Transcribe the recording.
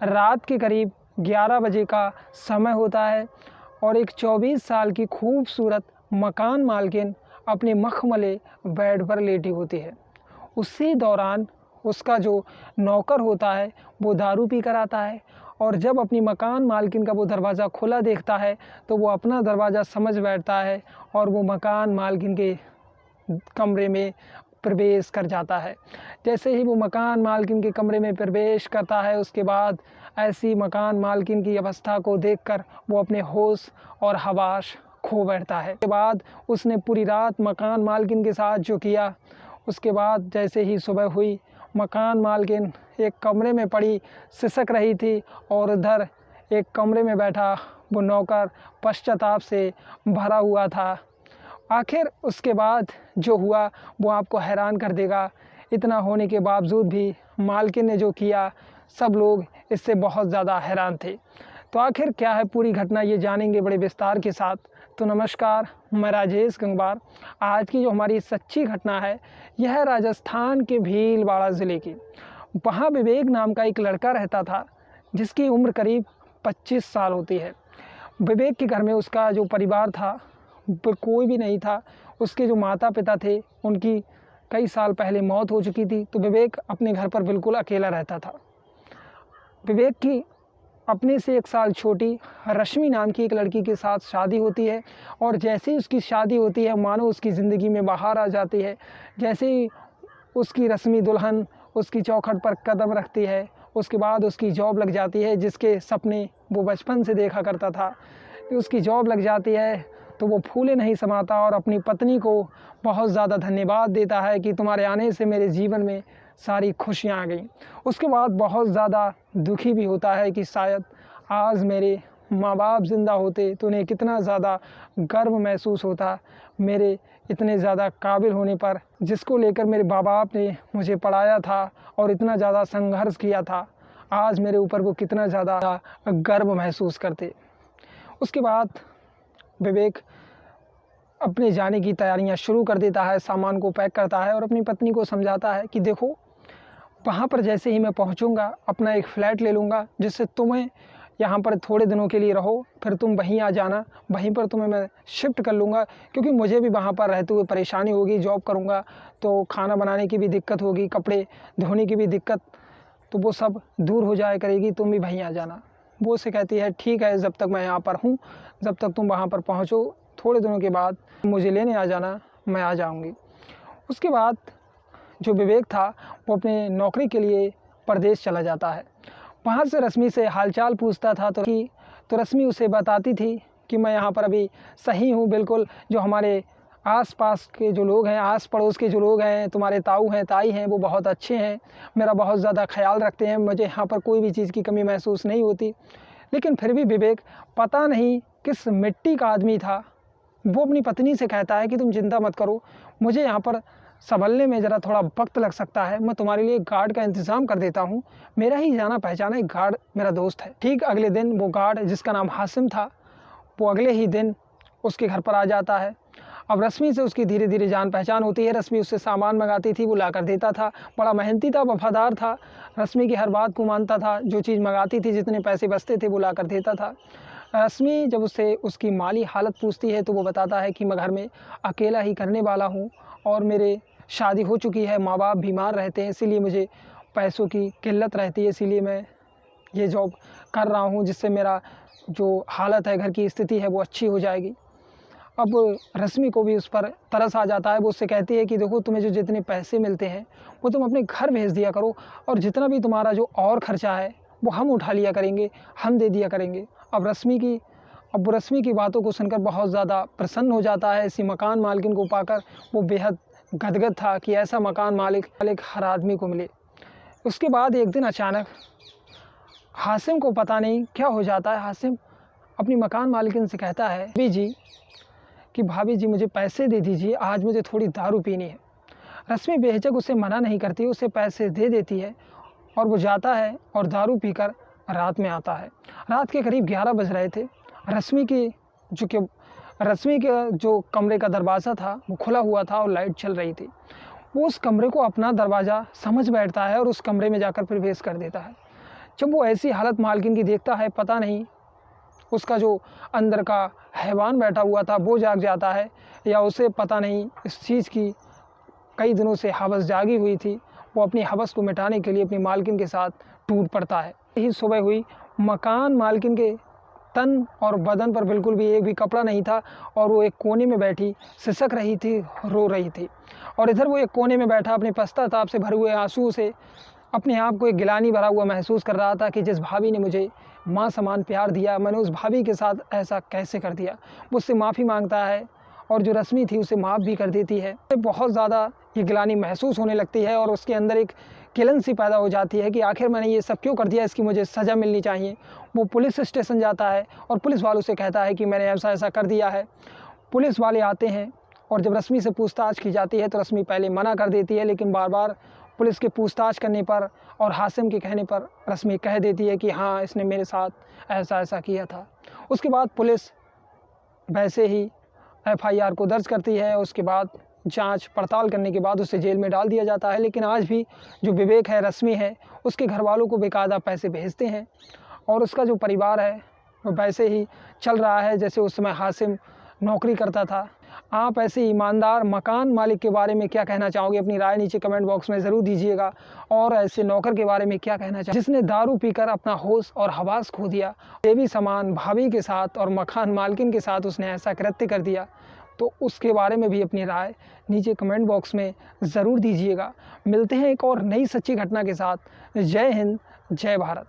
रात के करीब 11 बजे का समय होता है और एक 24 साल की खूबसूरत मकान मालकिन अपने मखमले बेड पर लेटी होती है। उसी दौरान उसका जो नौकर होता है वो दारू पी कर आता है और जब अपनी मकान मालकिन का वो दरवाज़ा खुला देखता है तो वो अपना दरवाज़ा समझ बैठता है और वो मकान मालकिन के कमरे में प्रवेश कर जाता है। जैसे ही वो मकान मालकिन के कमरे में प्रवेश करता है उसके बाद ऐसी मकान मालकिन की अवस्था को देखकर वो अपने होश और हवास खो बैठता है। उसके बाद उसने पूरी रात मकान मालकिन के साथ जो किया, उसके बाद जैसे ही सुबह हुई मकान मालकिन एक कमरे में पड़ी सिसक रही थी और उधर एक कमरे में बैठा वो नौकर पश्चाताप से भरा हुआ था। आखिर उसके बाद जो हुआ वो आपको हैरान कर देगा। इतना होने के बावजूद भी मालकिन ने जो किया, सब लोग इससे बहुत ज़्यादा हैरान थे। तो आखिर क्या है पूरी घटना, ये जानेंगे बड़े विस्तार के साथ। तो नमस्कार, मैं राजेश गंगवार। आज की जो हमारी सच्ची घटना है यह है राजस्थान के भीलवाड़ा ज़िले की। वहाँ विवेक नाम का एक लड़का रहता था जिसकी उम्र करीब 25 साल होती है। विवेक के घर में उसका जो परिवार था वो कोई भी नहीं था। उसके जो माता पिता थे उनकी कई साल पहले मौत हो चुकी थी, तो विवेक अपने घर पर बिल्कुल अकेला रहता था। विवेक की अपने से 1 साल छोटी रश्मि नाम की एक लड़की के साथ शादी होती है और जैसे ही उसकी शादी होती है मानो उसकी ज़िंदगी में बाहर आ जाती है। जैसे ही उसकी रश्मि दुल्हन उसकी चौखट पर कदम रखती है, उसके बाद उसकी जॉब लग जाती है जिसके सपने वो बचपन से देखा करता था। उसकी जॉब लग जाती है तो वो फूले नहीं समाता और अपनी पत्नी को बहुत ज़्यादा धन्यवाद देता है कि तुम्हारे आने से मेरे जीवन में सारी खुशियाँ आ गई। उसके बाद बहुत ज़्यादा दुखी भी होता है कि शायद आज मेरे माँ बाप ज़िंदा होते तो उन्हें कितना ज़्यादा गर्व महसूस होता मेरे इतने ज़्यादा काबिल होने पर, जिसको लेकर मेरे माँ बाप ने मुझे पढ़ाया था और इतना ज़्यादा संघर्ष किया था। आज मेरे ऊपर वो कितना ज़्यादा गर्व महसूस करते। उसके बाद विवेक अपने जाने की तैयारियां शुरू कर देता है, सामान को पैक करता है और अपनी पत्नी को समझाता है कि देखो, वहाँ पर जैसे ही मैं पहुँचूँगा अपना एक फ़्लैट ले लूँगा जिससे तुम्हें यहाँ पर थोड़े दिनों के लिए रहो, फिर तुम वहीं आ जाना, वहीं पर तुम्हें मैं शिफ्ट कर लूँगा क्योंकि मुझे भी वहाँ पर रहते हुए परेशानी होगी। जॉब करूँगा तो खाना बनाने की भी दिक्कत होगी, कपड़े धोने की भी दिक्कत, तो वो सब दूर हो जाया करेगी, तुम भी वहीं आ जाना। वो उसे कहती है ठीक है, जब तक मैं यहाँ पर हूँ, जब तक तुम वहाँ पर पहुँचो, थोड़े दिनों के बाद मुझे लेने आ जाना, मैं आ जाऊँगी। उसके बाद जो विवेक था वो अपने नौकरी के लिए परदेश चला जाता है। वहाँ से रश्मि से हालचाल पूछता था तो रश्मि उसे बताती थी कि मैं यहाँ पर अभी सही हूँ बिल्कुल। जो हमारे आस-पास के जो लोग हैं, आस पड़ोस के जो लोग हैं, तुम्हारे ताऊ हैं, ताई हैं, वो बहुत अच्छे हैं, मेरा बहुत ज़्यादा ख्याल रखते हैं, मुझे यहाँ पर कोई भी चीज़ की कमी महसूस नहीं होती। लेकिन फिर भी विवेक पता नहीं किस मिट्टी का आदमी था, वो अपनी पत्नी से कहता है कि तुम चिंता मत करो, मुझे यहाँ पर संभलने में ज़रा थोड़ा वक्त लग सकता है, मैं तुम्हारे लिए गार्ड का इंतज़ाम कर देता हूँ। मेरा ही जाना पहचाना एक गार्ड मेरा दोस्त है। ठीक अगले दिन वो गार्ड जिसका नाम हासिम था, वो अगले ही दिन उसके घर पर आ जाता है। अब रश्मि से उसकी धीरे धीरे जान पहचान होती है। रश्मि उससे सामान मंगाती थी, वो ला कर देता था। बड़ा मेहनती था, वफादार था, रश्मि की हर बात को मानता था। जो चीज़ मंगाती थी, जितने पैसे बचते थे वो ला कर देता था। रश्मि जब उससे उसकी माली हालत पूछती है तो वो बताता है कि मैं घर में अकेला ही करने वाला हूँ और मेरे शादी हो चुकी है, माँ बाप बीमार रहते हैं, इसीलिए मुझे पैसों की किल्लत रहती है, इसीलिए मैं ये जॉब कर रहा हूँ जिससे मेरा जो हालत है, घर की स्थिति है, वो अच्छी हो जाएगी। अब रश्मि को भी उस पर तरस आ जाता है। वो उससे कहती है कि देखो, तुम्हें जो जितने पैसे मिलते हैं वो तुम अपने घर भेज दिया करो और जितना भी तुम्हारा जो और ख़र्चा है वो हम उठा लिया करेंगे, हम दे दिया करेंगे। अब वो रश्मि की बातों को सुनकर बहुत ज़्यादा प्रसन्न हो जाता है। इसी मकान मालकिन को पाकर वो बेहद गदगद था कि ऐसा मकान मालिक हर आदमी को मिले। उसके बाद एक दिन अचानक हासिम को पता नहीं क्या हो जाता है। हासिम अपनी मकान मालकिन से कहता है भाभी जी मुझे पैसे दे दीजिए, आज मुझे थोड़ी दारू पीनी है। रश्मि बेहिचक उसे मना नहीं करती, उसे पैसे दे देती है और वो जाता है और दारू पीकर रात में आता है। रात के करीब 11 बज रहे थे। रश्मि के जो कमरे का दरवाज़ा था वो खुला हुआ था और लाइट चल रही थी। वो उस कमरे को अपना दरवाज़ा समझ बैठता है और उस कमरे में जाकर प्रवेश कर देता है। जब वो ऐसी हालत मालकिन की देखता है, पता नहीं उसका जो अंदर का हैवान बैठा हुआ था वो जाग जाता है या उसे पता नहीं इस चीज़ की कई दिनों से हवस जागी हुई थी। वो अपनी हवस को मिटाने के लिए अपनी मालकिन के साथ टूट पड़ता है। यही सुबह हुई, मकान मालकिन के तन और बदन पर बिल्कुल भी एक भी कपड़ा नहीं था और वो एक कोने में बैठी सिसक रही थी, रो रही थी। और इधर वो एक कोने में बैठा अपने पश्चाताप से भरे हुए आंसुओं से अपने आप को एक गिलानी भरा हुआ महसूस कर रहा था कि जिस भाभी ने मुझे माँ समान प्यार दिया, मैंने उस भाभी के साथ ऐसा कैसे कर दिया। मुझसे माफ़ी मांगता है और जो रश्मि थी उसे माफ़ भी कर देती है। बहुत ज़्यादा ये गिलानी महसूस होने लगती है और उसके अंदर एक किलन सी पैदा हो जाती है कि आखिर मैंने ये सब क्यों कर दिया, इसकी मुझे सज़ा मिलनी चाहिए। वो पुलिस स्टेशन जाता है और पुलिस वालों से कहता है कि मैंने ऐसा ऐसा कर दिया है। पुलिस वाले आते हैं और जब रश्मि से पूछताछ की जाती है तो रश्मि पहले मना कर देती है, लेकिन बार बार पुलिस के पूछताछ करने पर और हासिम के कहने पर रश्मि कह देती है कि हाँ, इसने मेरे साथ ऐसा ऐसा किया था। उसके बाद पुलिस वैसे ही एफआईआर को दर्ज करती है। उसके बाद जांच पड़ताल करने के बाद उसे जेल में डाल दिया जाता है। लेकिन आज भी जो विवेक है, रश्मि है, उसके घर वालों को बेकायदा पैसे भेजते हैं और उसका जो परिवार है वो वैसे ही चल रहा है जैसे उस समय हासिम नौकरी करता था। आप ऐसे ईमानदार मकान मालिक के बारे में क्या कहना चाहोगे? अपनी राय नीचे कमेंट बॉक्स में ज़रूर दीजिएगा। और ऐसे नौकर के बारे में क्या कहना चाहोगे जिसने दारू पीकर अपना होश और हवास खो दिया? देवी समान भाभी के साथ और मकान मालकिन के साथ उसने ऐसा कृत्य कर दिया, तो उसके बारे में भी अपनी राय नीचे कमेंट बॉक्स में ज़रूर दीजिएगा। मिलते हैं एक और नई सच्ची घटना के साथ। जय हिंद, जय भारत।